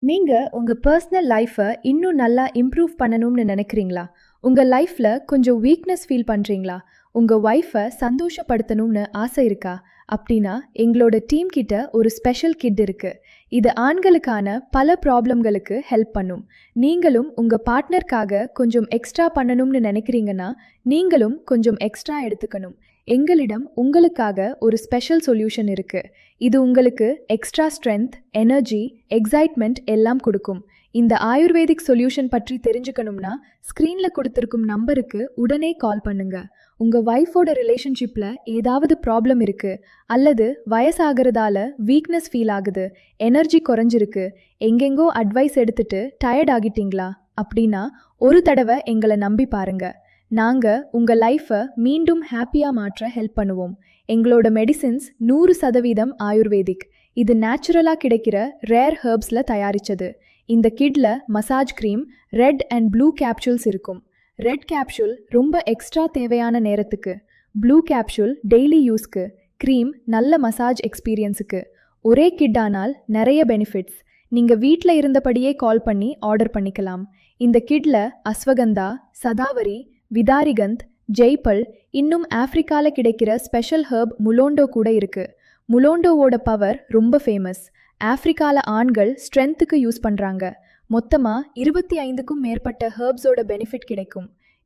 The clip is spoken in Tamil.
நீங்க உங்க பர்சனல் லைஃப்ப இன்னும் நல்லா இம்ப்ரூவ் பண்ணணும்னு நினைக்கிறீங்களா? உங்க லைஃப்ல கொஞ்சம் வீக்னஸ் ஃபீல் பண்றீங்களா? உங்க வைஃப சந்தோஷப்படுத்தணும்னு ஆசை இருக்கா? அப்படின்னா, எங்களோட டீம் கிட்ட ஒரு ஸ்பெஷல் கிட் இருக்கு. இது ஆண்களுக்கான பல ப்ராப்ளம்களுக்கு ஹெல்ப் பண்ணும். நீங்களும் உங்க பார்ட்னருக்காக கொஞ்சம் எக்ஸ்ட்ரா பண்ணணும்னு நினைக்கிறீங்கன்னா, நீங்களும் கொஞ்சம் எக்ஸ்ட்ரா எடுத்துக்கணும். எங்களிடம் உங்களுக்காக ஒரு ஸ்பெஷல் சொல்யூஷன் இருக்கு. இது உங்களுக்கு எக்ஸ்ட்ரா ஸ்ட்ரென்த், எனர்ஜி, எக்ஸைட்மெண்ட் எல்லாம் கொடுக்கும். இந்த ஆயுர்வேதிக் சொல்யூஷன் பற்றி தெரிஞ்சுக்கணும்னா ஸ்க்ரீன்ல கொடுத்திருக்கும் நம்பருக்கு உடனே கால் பண்ணுங்க. உங்க வைஃபோட ரிலேஷன்ஷிப்ல ஏதாவது ப்ராப்ளம் இருக்கு, அல்லது வயசாகிறதால வீக்னஸ் ஃபீல் ஆகுது, எனர்ஜி குறைஞ்சிருக்கு, எங்கெங்கோ அட்வைஸ் எடுத்துட்டு டயர்ட் ஆகிட்டீங்களா அப்படின்னா ஒரு தடவை எங்களை நம்பி பாருங்க. நாங்க உங்க லைஃபை மீண்டும் ஹாப்பியா மாற்ற ஹெல்ப் பண்ணுவோம். எங்களோட மெடிசின்ஸ் 100% ஆயுர்வேதிக். இது நேச்சுரலா கிடைக்கிற ரேர் ஹெர்ப்ஸ்ல தயாரிச்சது. இந்த கிட்ல massage cream, red and blue capsules இருக்கும். ரெட் கேப்சூல் ரொம்ப எக்ஸ்ட்ரா தேவையான நேரத்துக்கு, ப்ளூ கேப்சூல் டெய்லி யூஸ்க்கு, க்ரீம் நல்ல மசாஜ் எக்ஸ்பீரியன்ஸுக்கு. ஒரே கிட் ஆனால் நிறைய பெனிஃபிட்ஸ். நீங்க வீட்ல இருந்தபடியே கால் பண்ணி ஆர்டர் பண்ணிக்கலாம். இந்த கிட்ல அஸ்வகந்தா, சதாவரி, விதாரிகந்த், ஜெய்பல், இன்னும் ஆப்பிரிக்கால கிடைக்கிற ஸ்பெஷல் ஹெர்ப் முலோண்டோ கூட இருக்கு. முலோண்டோவோட பவர் ரொம்ப ஃபேமஸ். ஆப்பிரிக்கால ஆண்கள் ஸ்ட்ரென்த்துக்கு யூஸ் பண்றாங்க. மொத்தமா 25க்கும் மேற்பட்ட ஹெர்ப்ஸோட பெனிஃபிட் கிடைக்கும்.